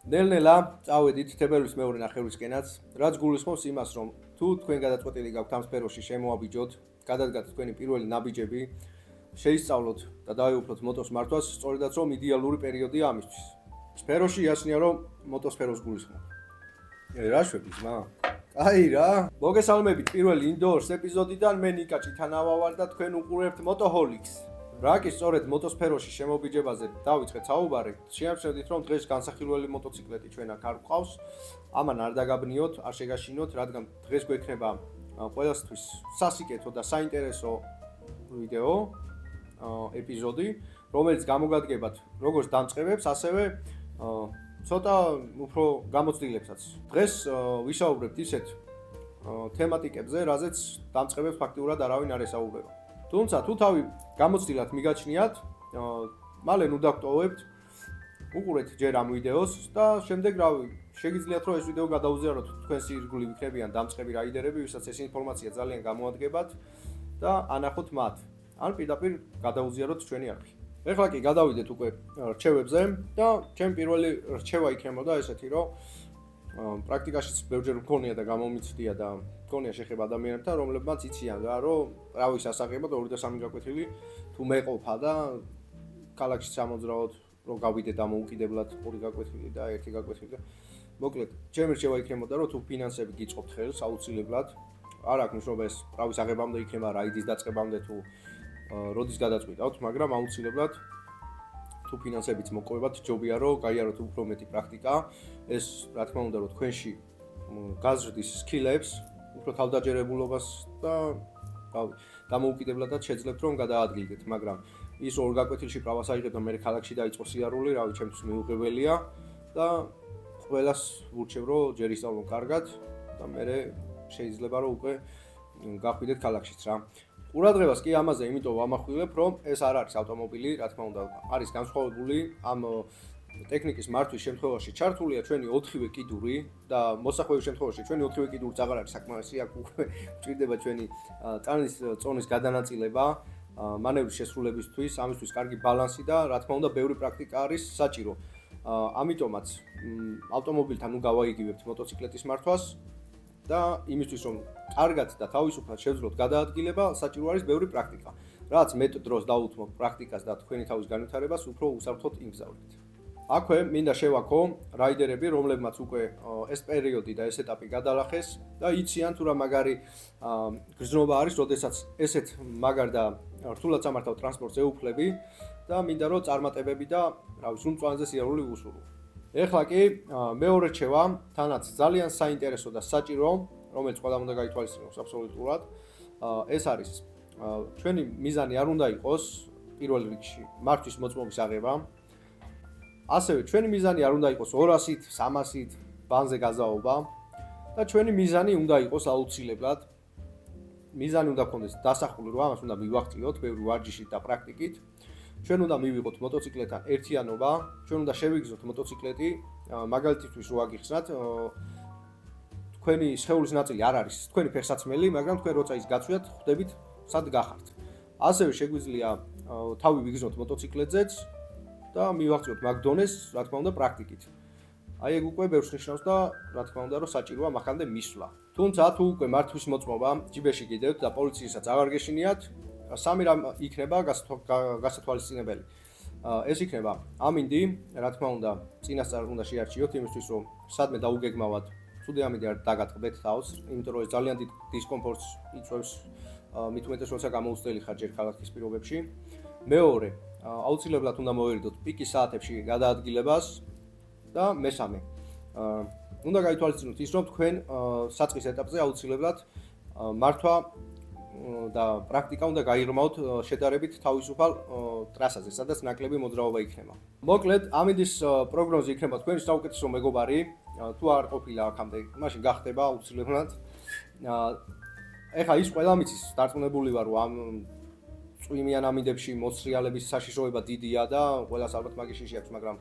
ნელ-ნელა წავედით თებერვლის მეორე ნახევრისკენაც, რაც გულისხმობს იმას, რომ თუ თქვენ გადაწყვეტილი გაქვთ ამ სფეროში შემოაბიჯოთ, გადადგათ თქვენი პირველი ნაბიჯები, შეისწავლოთ და დაეუფლოთ მოტოს მართვას, სწორედაც რომ იდეალური პერიოდია ამისთვის. სფეროში იასნია, რომ მოტოსფეროს გულისხმობ. რა შვების, მა? აი რა. მოგესალმებით პირველ ინდორს ეპიზოდიდან, მე ნიკა ჭითანავა ვარ და თქვენ უყურებთ Motoholics. რა კი სწორედ მოტოსფეროში შემობიჯებაზე დავიწყეთ საუბარი. შეამჩნევდით, რომ დღეს განსახილველი მოტოციკლეტი ჩვენ აქ არ გვყავს. ამან არ დაგაბნიოთ, არ შეგაშინოთ, რადგან დღეს გვექნება ყველასთვის სასიკეთო და საინტერესო ვიდეო ეპიზოდი, რომელიც გამოგადგებათ როგორც დამწყებებს, ასევე ცოტა უფრო გამოცდილებსაც. დღეს ვისაუბრებთ ისეთ თემატიკებზე, რაზეც დამწყებებს ფაქტიურად არავინ არ ესაუბრება. თუმცა თუ თავი გამოცდილად მიგაჩნიათ, მალე ნუ დაგტოვებთ, უყურეთ ჯერ ამ ვიდეოს და შემდეგ რავი, შეგიძლიათ რომ ეს ვიდეო გადაუზიაროთ თქვენს ირგვლივ იქნებიან დამწყები რაიდერები, ვისაც ეს ინფორმაცია ძალიან გამოადგებათ და ანახოთ მათ. ან პირდაპირ გადაუზიაროთ ჩვენი არხი. ეხლა კი გადავიდეთ უკვე რჩევებზე და ჩემი პირველი რჩევა იქნებოდა ესეთი, რომ პრაქტიკაშიც ბევრჯერ მქონია და გამომიცდია და მქონია შეხება ადამიანებთან, რომლებმაც იციან რა, რომ რავი სასაღებად 2 და 3 გაკვეთილი თუ მეყოფა და ქალაქში სამოძრაოდ რომ გავიდე დამოუკიდებლად 2 გაკვეთილი და 1 გაკვეთილი და მოკლედ ჩემი რჩევა იქნებოდა, რომ თუ ფინანსები გიწყობთ ხელს აუცილებლად არ აქვს მნიშვნელობა ეს რავი საღებამდე იქნება რაიდის დაწყებამდე თუ როდის გადაწყვიტავთ, მაგრამ აუცილებლად თუ ფინანსებიც მოგყვებათ, ჯობია რომ გაიაროთ უფრო მეტი პრაქტიკა, ეს რა თქმა უნდა რომ თქვენში გაზრდის სკილებს, უფრო თავდაჯერებულობას და რავი, დამოუკიდებლადაც შეძლებთ რომ გადაადგილდეთ, მაგრამ ის 2 გაკვეთილში პრავას აიღებ და მე ქალაქში დაიწყო სიარული, რავი, ჩემთვის მიუღებელია და ყველას ვურჩევ რომ ჯერ ისწავლონ კარგად და მე შეიძლება რომ უკვე გახვიდეთ ქალაქშიც რა. ყურადღებას კი ამაზე იმიტომ ვამახვილებ, რომ ეს არ არის ავტომობილი, რა თქმა უნდა, არის განსხვავებული ამ ტექნიკის მართვის შემთხვევაში ჩართულია ჩვენი 4-ვე კიდური და მოსახვევის შემთხვევაში ჩვენი 4-ვე კიდურიც აღარ არის საკმარისი, აქ უკვე გვჭირდება ჩვენი ტანის წონის გადანაწილება მანევრის შესრულებისთვის, ამისთვის კარგი ბალანსი და რა თქმა უნდა, ბევრი პრაქტიკა არის საჭირო. ამიტომაც ავტომობილთან ნუ გავაიგივებთ მოტოციკლეტის მართვას და იმისთვის რომ კარგად და თავისუფლად შევძლოთ გადაადგილება, საჭირო არის ბევრი პრაქტიკა. რაც მეტ დროს დაუთმობ პრაქტიკას და თქვენი თავის განვითარებას, უფრო უსაფრთხოდ იმგზავრებთ. აქვე მინდა შევაქო რაიდერები, რომლებმაც უკვე ეს პერიოდი და ეს ეტაპი გადალახეს და იციან თუ რა მაგარი გრძნობა არის, როდესაც ესეთ მაგარ და რთულად სამართავ ტრანსპორტს ეუფლები და მინდა რომ წარმატებები და რავი, სრულწლოვანზე სიარული უსურვო. ეხლა კი მეორე რჩევა, თანაც ძალიან საინტერესო და საჭირო, რომელიც ყველამ უნდა გაითვალისწინოს აბსოლუტურად, ეს არის ჩვენი მიზანი არ უნდა იყოს პირველ რიგში მართვის მოწმობის აღება. ასევე ჩვენი მიზანი არ უნდა იყოს 200-ით, 300-ით ბანზე გაზაობა და ჩვენი მიზანი უნდა იყოს აუცილებლად მიზანი უნდა გქონდეს დასახული, რომ ამას უნდა მივაღწიოთ ბევრი ვარჯიშით და პრაქტიკით. ჩვენ უნდა მივიღოთ მოტოციკლეტთან ერთიანობა, ჩვენ უნდა შევიგრძნოთ მოტოციკლეტი, მაგალითისთვის რო აგიხსნათ, თქვენი სხეულის ნაწილი არ არის თქვენი ფეხსაცმელი, მაგრამ თქვენ როცა ის გაცვიათ, ხვდებით სად გახართ. ასევე შეგვიძლია თავი ვიგრძნოთ მოტოციკლეტზეც და მივაღწიოთ მაგ დონეს, რა თქმა უნდა, პრაქტიკით. აი ეგ უკვე ბევრს ნიშნავს და რა თქმა უნდა, რომ საჭიროა მაქამდე მისვლა. თუმცა თუ უკვე მართვის მოწმობა ჯიბეში გიდევთ და პოლიციასაც აღარ გეშინიათ, სამი რამ იქნება გასათვალისწინებელი. ეს იქნება ამინდი, რა თქმა უნდა, წინასწარ უნდა შეარჩიოთ იმისთვის, რომ სადმე დაუგეგმავად, ცუდი ამინდი არ დაგატყდეთ თავს, იმიტომ რომ ეს ძალიან დიდ დისკომფორტს იწვევს, მით უმეტეს როცა გამოუცდელი ხარ ჯერ ქალაქის პირობებში. მეორე, აუცილებლად უნდა მოვერიდოთ პიკის საათებში გადაადგილებას და მესამე, უნდა გაითვალისწინოთ ის, რომ თქვენ საწყის ეტაპზე აუცილებლად მართვა და პრაქტიკა უნდა გაიღრმავთ შედარებით თავისუფალ ტრასაზე, სადაც ნაკლები მოძრაობა იქნება. მოკლედ, ამინდის პროგნოზი იქნება თქვენი საუკეთესო მეგობარი, თუ არ ყოფილა აქამდე, მაშინ გახდება აუცილებლად. ეხლა ის ყველა მიცის, დარწმუნებული ვარ, რომ ამ წვიმიან ამინდებში მოსრიალების საშიშროება დიდია და ყველას ალბათ მაგის შიში აქვს, მაგრამ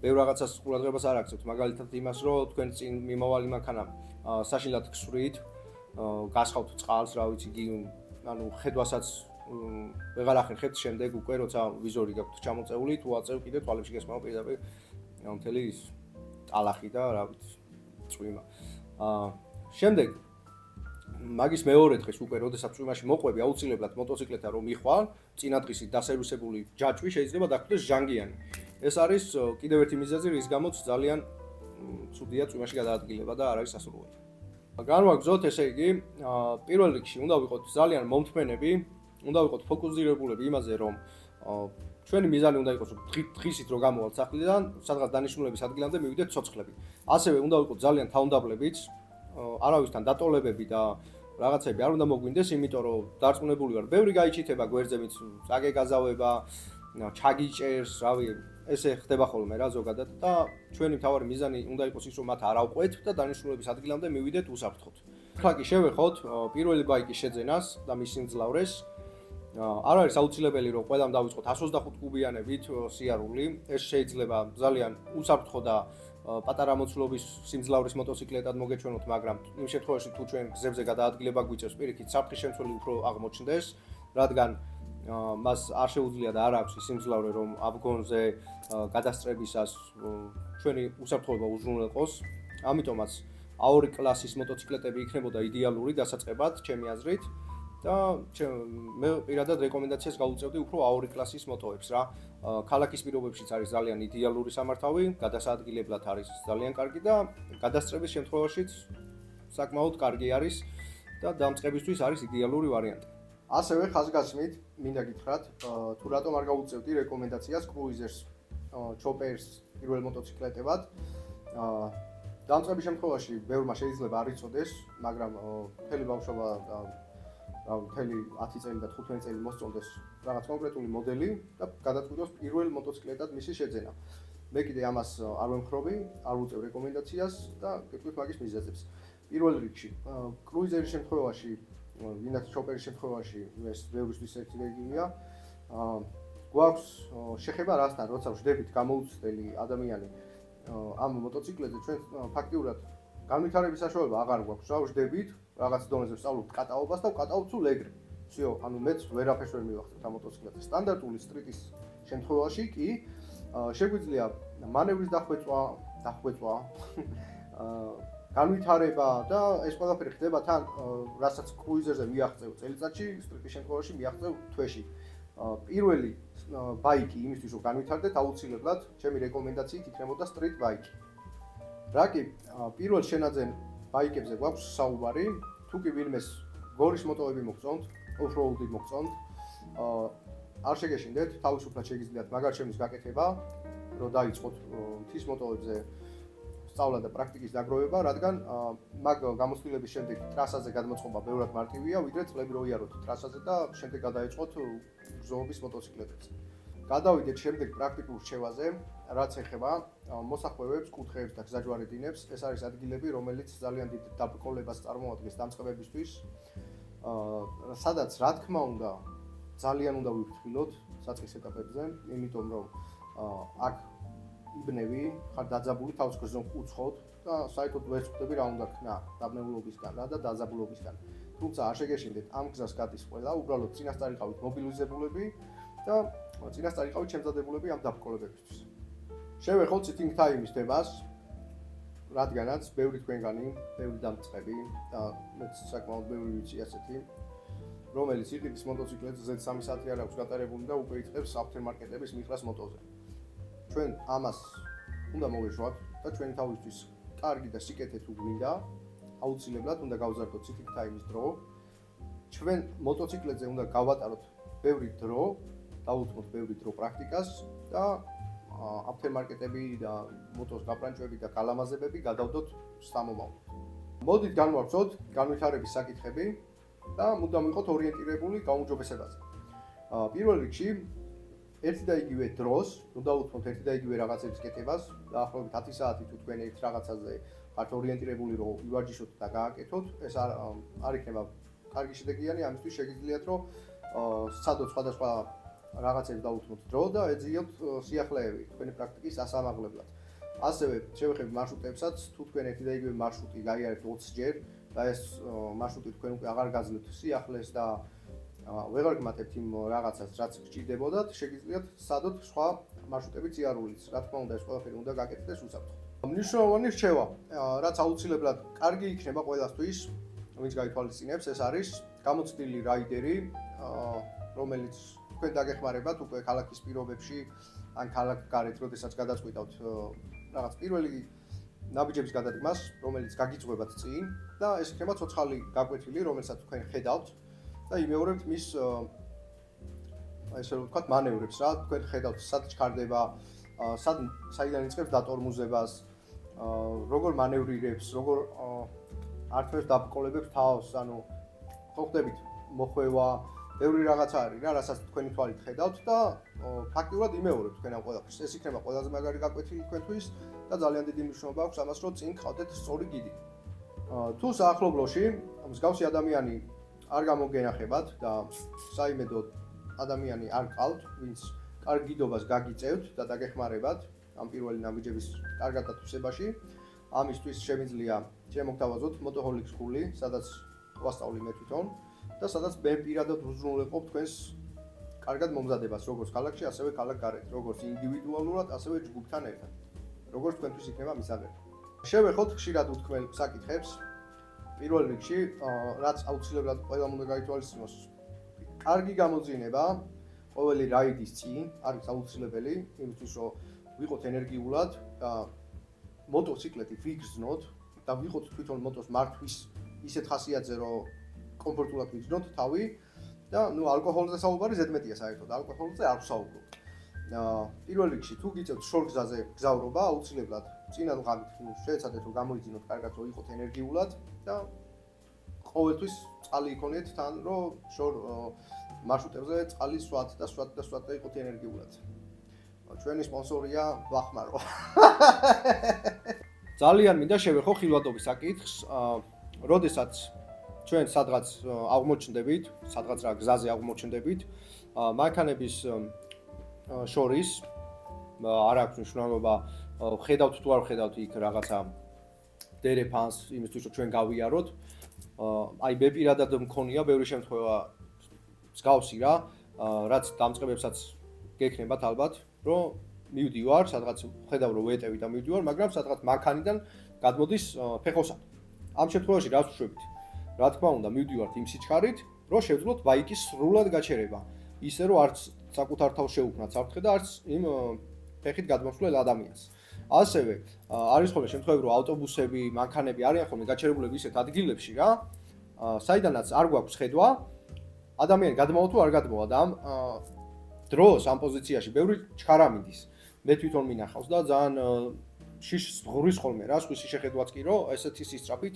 ბევრ რაღაცას ყურადღებას არ აქცევთ, მაგალითად იმას, რომ თქვენ წინ მიმავალი მანქანა საშინლად გსვრით, გასხავთ წყალს, რა ვიცი, ანუ ხედვასაც ვეღარ ახერხებთ შემდეგ უკვე როცა ვიზორი გაქვთ ჩამოწეული, თუ აწევ კიდე თვალებში გესმაო პირდაპირ მთელი ის ტალახი და რა ვიცი, წვიმა. შემდეგ მაგის მეორე დღეს უკვე როდესაც წვიმაში მოყვები, აუცილებლად მოტოციკლეთან რომ მიხვალ, წინადღისით დასერვისებული ჯაჭვი შეიძლება დაგხვდეს ჟანგიანი. ეს არის კიდევ ერთი მიზეზი, რის გამოც ძალიან ცუდია წვიმაში გადაადგილება და არ არის სასურველი. განვაგრძოთ, ესე იგი, პირველ რიგში უნდა ვიყოთ ძალიან მომთმენები, უნდა ვიყოთ ფოკუსირებულები იმაზე, რომ ჩვენი მიზანი უნდა იყოს, რომ დღისით რომ გამოვალთ სახლიდან, სადღაც დანიშნულების ადგილამდე მივიდეთ ცოცხლები. ასევე უნდა ვიყოთ ძალიან თავმდაბლებიც, არავისთან დატოლებები და რაღაცები არ უნდა მოგვინდეს, იმიტომ რომ დარწმუნებული ვარ, ბევრი გაიჩითება გვერდზე, ვინც წაგეგაზავება, ჩაგიჭერს, რავი, ესე ხდება ხოლმე რა ზოგადად და ჩვენი მთავარი მიზანი უნდა იყოს ის, რომ მათ არ ავყვეთ და დანიშნულების ადგილამდე მივიდეთ უსაფრთხოდ. ახლა კი შევეხოთ პირველი ბაიკის შეძენას და მის სიმძლავრეს. არ არის აუცილებელი, რომ ყველამ დავიწყოთ 125 კუბიანებით სიარული. ეს შეიძლება ძალიან უსაფრთხო და პატარა მოცულობის სიმძლავრის მოტოციკლეტად მოგეჩვენოთ, მაგრამ იმ შემთხვევაში თუ ჩვენ გზებზე გადაადგილება გვიწევს, პირიქით საფრთხის შემცველი უფრო აღმოჩნდეს, რადგან მას არ შეუძლია და არ აქვს ის სიმძლავრე, რომ აბგონზე გადასწრებისას ჩვენი უსაფრთხოება უზრუნველყოს. ამიტომაც A2 კლასის მოტოციკლეტები იქნებოდა იდეალური დასაწყებად, ჩემი აზრით. და მე პირადად რეკომენდაციას გავუწევდი უფრო A2 კლასის მოტოებს რა. ქალაქის პირობებშიც არის ძალიან იდეალური სამართავი, გადასაადგილებლად არის ძალიან კარგი და გადასწრების შემთხვევაშიც საკმაოდ კარგი არის და დამწყებისთვის არის იდეალური ვარიანტი. ასევე ხაზგასმით მინდა გითხრათ, თუ რატომ არ გავუწევდი რეკომენდაციას კრუიზერს, ჩოპერს პირველ მოტოციკლეტებად. დამწყების შემთხვევაში ბევრმა შეიძლება არ იცოდეს, მაგრამ მთელი ბავშვობა და მთელი 10 წელი და 15 წელი მოსწონდეს რაღაც კონკრეტული მოდელი და გადაწყვიტოს პირველ მოტოციკლეტად მისი შეძენა. მე კიდე ამას არ ვემხრობი, არ ვუწევ რეკომენდაციას და გეტყვით მაგის მიზეზებს. პირველ რიგში, კრუიზერის შემთხვევაში, ვინაც ჩოპერის შემთხვევაში ეს ბევრისთვის ერთი რეგიონია. გვაქვს შეხება რასთან, როცა ვждებით გამოუცდელი ადამიანი ამ მოტოციკლებზე, ჩვენ ფაქტიურად განვითარების საშუალება აღარ გვაქვს, რა ვждებით, რაღაც დონეზე ვსწავლობთ კატაობას და ვკატავთ სულ ეგრე. всё, ანუ მეც ვერაფერს ვერ მივახცევთ ამ მოტოციკლებზე. სტანდარტული სტრიტის შემთხვევაში კი შეგვიძლია მანევრის დახვეწვა, განვითარება და ეს ყველაფერი ხდება თან, რასაც კრუიზერზე მიაღწევ წელიწადში, სტრიტის შემთხვევაში მიაღწევ თვეში. პირველი ბაიკი იმისთვის რომ განვითარდეთ, აუცილებლად ჩემი რეკომენდაციით იქნებოდა სტრიტ ბაიკი. რა კი, პირველ შენაძენ ბაიკებზე გვაქვს საუბარი, თუ კი ვინმეს გორის მოტოები მოგწონთ, ოფროუდი მოგწონთ, არ შეგეშინდეთ, თავისუფლად შეგიძლიათ მაგარ ჩემის გაკეთება, რომ დაიწყოთ მთის მოტოებზე სწავლა და პრაქტიკის დაგროვება, რადგან მაგ გამოცდილების შემდეგ ტრასაზე გადმოწყობა ბევრად მარტივია, ვიდრე წლები რო იაროთ ტრასაზე და შემდეგ გადაეწყოთ გზოობის მოტოციკლეტებზე. გადავიდეთ შემდეგ პრაქტიკულ რჩევაზე, რაც ეხება მოსახვევებს, კუთხეებს და გზაჯვარედინებს. ეს არის ადგილები, რომელიც ძალიან დიდ დაბრკოლებას წარმოადგენს დამწყებებისთვის. სადაც რა თქმა უნდა, ძალიან უნდა ვიფრთხილოთ საწყის ეტაპებზე, იმიტომ რომ აქ იბნევი, ხარ დაძაბული, თავს გრძნობ უცხოდ და საერთოდ ვერ ვხვდები რა უნდა ქნა დაბნეულობისგან რა და დაძაბულობისგან. თუმცა არ შეგეშინდეთ ამ გზას გადის ყველა, უბრალოდ წინასწარ იყავით მობილიზებულები და წინასწარ იყავით შემზადებულები ამ დაბრკოლებებისთვის. შევეხოთ sitting time-ის თემას, რადგანაც ბევრი თქვენგანი, ბევრი დამწყები და მეც საკმაოდ ბევრი ვიცი ასეთი, რომელიც იყიდის მოტოციკლეტზე Z3 საათი არ აქვს გატარებული და უკვე იწყებს აფთერმარკეტების მიღრას მოტოზე. ჩვენ ამას უნდა მოვეშვა და ჩვენი თავისთვის კარგი და სიკეთე თუ გვინდა, აუცილებლად უნდა გავზარდოთ sitting time-ის დრო. ჩვენ მოტოციკლეტზე უნდა გავატაროთ ბევრი დრო, დავუთმოთ ბევრი დრო პრაქტიკას და აფთერმარკეტები და მოტოს გაპრანჭვები და გალამაზებები გადავდოთ სამომავლოდ. მოდით განვავრცოთ განვითარების საკითხები და მუდამ ვიყოთ ორიენტირებული გაუმჯობესებაზე. პირველ რიგში ერთი და იგივე დროს უნდა ვუთმოთ ერთი და იგივე რაღაცების კეთებას, დაახლოებით 10 საათი თუ თქვენ ერთ რაღაცაზე ხართ ორიენტირებული რომ ივარჯიშოთ და გააკეთოთ, ეს არ იქნება კარგი შედეგიანი, ამისთვის შეგიძლიათ რომ სცადოთ სხვადასხვა რაღაცებს დავუთმოთ დრო და ეძიოთ სიახლეები თქვენი პრაქტიკის ასამაღლებლად. ასევე შევეხებით მარშრუტებსაც, თუ თქვენ ერთი და იგივე მარშრუტი გაიარეთ 20 ჯერ და ეს მარშრუტი თქვენ უკვე აღარ გაძლევთ სიახლეს და ვეღარ გმატებთ იმ რაღაცას, რაც გჭირდებოდათ, შეგიძლიათ სცადოთ სხვა მარშრუტების წიარულიც. რა თქმა უნდა, ეს ყველაფერი უნდა გაკეთდეს უსაფრთხოდ. მნიშვნელოვანი რჩევა, რაც აუცილებლად კარგი იქნება ყველასთვის, ვინც გაითვალისწინებს, ეს არის გამოცდილი რაიდერი, რომელიც თქვენ დაგეხმარებათ უკვე ქალაქის პირობებში, ან ქალაქ გარეთ, როდესაც გადაწყვიტავთ რაღაც პირველი ნაბიჯების გადადგმას, რომელიც გაგიწვევათ წინ და ეს იქნება ცოცხალი გაკვეთილი, რომელსაც თქვენ ხედავთ და იმეორებთ მის ესე ვთქვათ მანევრებს რა, თქვენ ხედავთ სად ჩქარდება, საიდან იწყებს დატორმუზებას, როგორ მანევრირებს, როგორ ართმევს დაბრკოლებებს თავს, ანუ ხო ხდებით მოხვევა, ბევრი რაღაცა არის რა, რასაც თქვენი თვალით ხედავთ და ფაქტიურად იმეორებთ თქვენ ამ ყველაფერს. ეს იქნება ყველაზე მაგარი გაკვეთილი თქვენთვის და ძალიან დიდი მნიშვნელობა აქვს ამას, რომ წინ გყავდეთ სწორი გიდი. თუ საახლობლოში მსგავსი ადამიანი არ გამოგენახებათ და საიმედოდ ადამიანი არ გყავთ, ვინც კარგ გიდობას გაგიწევთ და დაგეხმარებათ ამ პირველი ნაბიჯების კარგად დათვისებაში, ამისთვის შემიძლია შემოგთავაზოთ Motoholics ხული, სადაც ვასწავლი მე თვითონ და სადაც მე პირადად უზრუნველყოფ თქვენს კარგად მომზადებას, როგორც ქალაქში, ასევე ქალაქ გარეთ, როგორც ინდივიდუალურად, ასევე ჯგუფთან ერთად. როგორც თქვენთვის იქნება მისაღები. შევეხოთ ხშირად უთქმელ საკითხებს. პირველ რიგში, რაც აუცილებლად ყველამ უნდა გაითვალისწინოს, კარგი გამოძინება ყოველი რაიდის წინ არის აუცილებელი, იმისთვის რომ ვიყოთ ენერგიულად და მოტოციკლეტი ვიგრძნოთ და ვიყოთ თვითონ მოტოს მართვის ისეთ ხასიათზე, რომ კომფორტულად ვიგრძნოთ თავი და ალკოჰოლზე საუბარი ზედმეტია საერთოდ, ალკოჰოლზე არ ვსაუბრობ. პირველ რიგში თუ გიწევთ შორგზაზე გზავრობა, აუცილებლად წინათ ღამით შეეცადეთ რომ გამოიძინოთ კარგად, რომ იყოთ ენერგიულად და ყოველთვის წყალი იქონიეთ თან, რომ შორ მარშრუტებზე წყალი სვათ და იყოთ ენერგიულად. ჩვენი სპონსორია ვახმარო. ძალიან მინდა შევეხო ხილვადობის საკითხს, როდესაც ჩვენ სადღაც აღმოჩნდებით, სადღაც რა გზაზე აღმოჩნდებით, მანქანების შორის არ აქვს მნიშვნელობა, ხედავთ თუ არ ხედავთ იქ რაღაცა დერეფანს, იმისთვის რომ ჩვენ გავიაროთ. აი მე პირადად მქონია ბევრი შემთხვევა მსგავსი რა, რაც დამწყებებსაც გექნებათ ალბათ, რომ მივდივარ, სადღაც ხედავ რომ ვეტევი და მივდივარ, მაგრამ სადღაც მანქანიდან გადმოდის ფეხოსანი. ამ შემთხვევაში რას ვშვებით? რა თქმა უნდა, მივდივართ იმ სიჩქარით, რომ შევძლოთ ბაიკის სრულად გაჩერება. ისე რომ არც საკუთარ თავს შეუქმნათ საფრთხე და არც იმ ფეხით გადმოსვლელ ადამიანს. ასევე არის ხოლმე შემთხვევები, რომ ავტობუსები, მანქანები არიან ხოლმე გაჩერებულები ისეთ ადგილებში რა, საიდანაც არ გვაქვს ხედვა, ადამიანი გადმოვა თუ არ გადმოვა და ამ დროს ამ პოზიციაში ბევრი ჩქარა მიდის. მე თვითონ მინახავს და ძალიან შიშს ღურის ხოლმე რა, სხვისი შეხედვაც კი რომ ესეთი სისწრაფით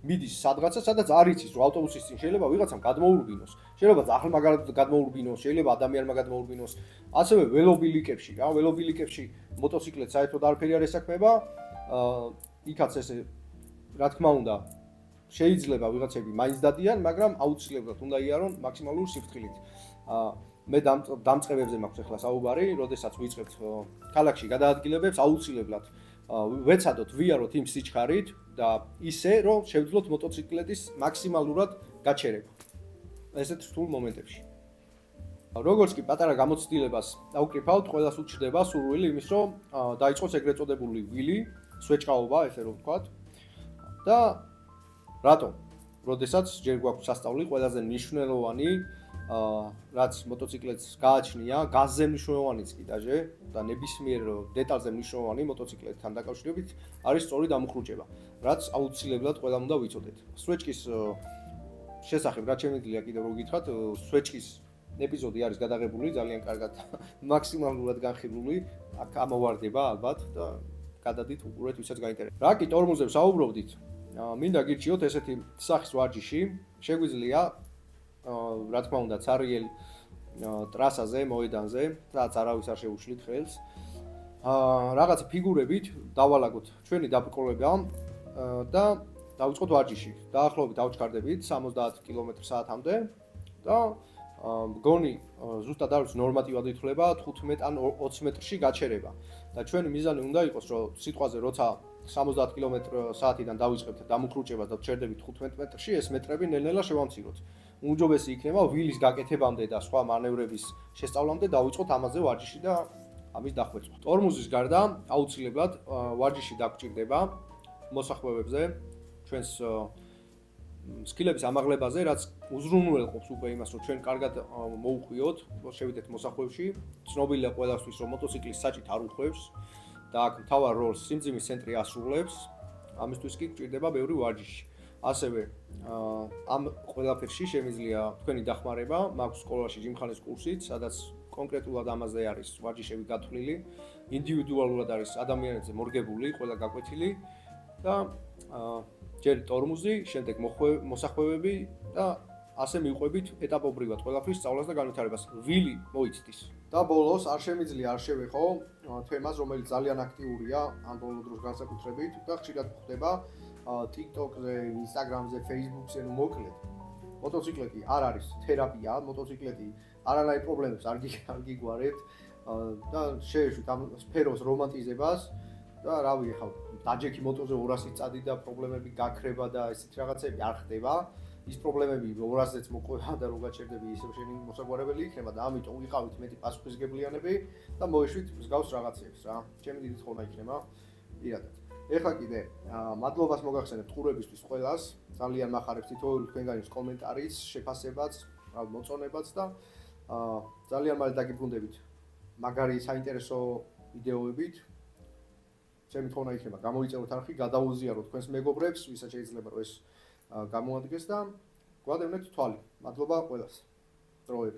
მიდის სადღაცა, სადაც არ იცის რომ ავტობუსის წინ შეიძლება ვიღაცამ გადმოურბინოს, შეიძლება ახლმაგარად გადმოურბინოს, შეიძლება ადამიანმა გადმოურბინოს, ასევე ველობილიკებში რა, ველობილიკებში მოტოციკლეტს საერთოდ არაფერი არ ესაქმება, იქაც ესე რა თქმა უნდა შეიძლება ვიღაცები მაინც დადიან, მაგრამ აუცილებლად უნდა იარონ მაქსიმალური სიფრთხილით. მე დამწყებებზე მაქვს ახლა საუბარი, როდესაც ვიწყებთ ქალაქში გადაადგილებებს, აუცილებლად ვეცადოთ ვიაროთ იმ სიჩქარით და ისე, რომ შევძლოთ მოტოციკლეტის მაქსიმალურად გაჩერება. ესეთ რთულ მომენტებში. როგორც კი პატარა გამოცდილებას დავკრიფავთ, ყველას უჩნდება სურვილი იმის, რომ დაიწყოს ეგრეთ წოდებული ვილი, სვეჭყაობა, ესე რომ ვთქვათ. და რატომ? როდესაც ჯერ გვაქვს სასწავლი ყველაზე მნიშვნელოვანი რაც მოტოციკლეტს გააჩნია, გაზზე მნიშვნელოვანიც კი დაჟე და ნებისმიერ დეტალზე მნიშვნელოვანი მოტოციკლეტთან დაკავშირებით არის სწორი დამუხრუჭება, რაც აუცილებლად ყველამ უნდა ვიცოდეთ. სვეჭკის შესახებ რაც შემიძლია კიდევ რო გითხრათ, სვეჭკის ეპიზოდი არის გადაღებული ძალიან კარგად, მაქსიმალურად განხილული, აქ ამოვარდება ალბათ და გადადით უყურეთ ვისაც გაინტერესებს. რა კი ტორმუზებს საუბრობდით, მინდა გირჩიოთ ესეთი სახის ვარჯიში, შეგვიძლია რა თქმა უნდა ცარიელ ტრასაზე, მოედანზე, რაც არავის არ შეუშლით ხელს. რაღაცა ფიგურებით დავალაგოთ ჩვენი დაბრკოლება და დავიწყოთ ვარჯიში. დაახლოებით დავჩქარდებით 70 კმ/სთ-მდე და მგონი ზუსტად არის ნორმატივად ითვლება 15 ან 20 მეტრში გაჩერება. და ჩვენი მიზანი უნდა იყოს, რომ სიტყვაზე როცა 70 კმ/სთ-დან დავიწყებთ დამუხრუჭებას და ვჩერდებით 15 მეტრში, ეს მეტრები ნელ-ნელა შევამციროთ. უმჯობესი იქნება ვილის გაკეთებამდე და სხვა მანევრების შესწავლამდე დავიწყოთ ამაზე ვარჯიში და ამის დახვეწვა. ტორმუზის გარდა აუცილებლად ვარჯიში დაგჭირდება მოსახლეობებზე, ჩვენს სკილების ამაღლებაზე, რაც უზრუნველყოფს უკვე იმას, რომ ჩვენ კარგად მოუხვიოთ, შევიდეთ მოსახლეებში. ცნობილია ყველასთვის, რომ მოტოციკლის საჭით არ უხვევს და აქ მთავარ როლს სიმძიმის ცენტრი ასრულებს. ამისთვის კი გვჭირდება ბევრი ვარჯიში. ასევე ამ ყველაფერში შემიძლია თქვენი დახმარება, მაქვს სკოლაში ჯიმხანის კურსიც, სადაც კონკრეტულად ამაზე არის ვარჯიშები გათვლილი, ინდივიდუალურად არის ადამიანებზე მორგებული, ყველა გაკვეთილი და ჯერ ტორმუზი, შემდეგ მოსახვევები და ასე მივყვებით ეტაპობრივად ყველაფრის სწავლას და განვითარებას. ვილი მოიცდის. და ბოლოს არ შემიძლია არ შევეხო თემას, რომელიც ძალიან აქტიურია ამ ბოლო დროს განსაკუთრებით და ხშირად გვხდება TikTok-ზე, Instagram-ზე, Facebook-ზე, ნუ მოკლედ. მოტოციკლეტი არ არის თერაპია, მოტოციკლეტი არანაირ პრობლემებს არ გიგგვარებთ და შეეშვით ამ სფეროს რომანტიზებას და რავი, ხა დაჯექი მოტოზე 200 წადი და პრობლემები გაქრება და ესეთი რაღაცები არ ხდება. ის პრობლემები 200-ზეც მოყვება და რო გაჩერდები ისევ შენი მოსაგვარებელი იქნება და ამიტომ ვიყავით მეტი პასუხისგებლიანები და მოეშვით მსგავს რაღაცებს რა. ჩემი დიდი თხოვნა იქნება პირადად. ეხლა კიდე მადლობას მოგახსენებთ ყურებისთვის ყველას. ძალიან მახარებს თითოეული თქვენგანის კომენტარიც, შეფასებაც, მოწონებაც და ძალიან მალე დაგიბრუნდებით მაგარი საინტერესო ვიდეოებით. ჩემი თხოვნა იქნება გამოიწეროთ არხი, გადაუზიაროთ თქვენს მეგობრებს, ვისაც შეიძლება რომ ეს გამოადგეს და გვადევნეთ თვალი. მადლობა ყველას. დროებით.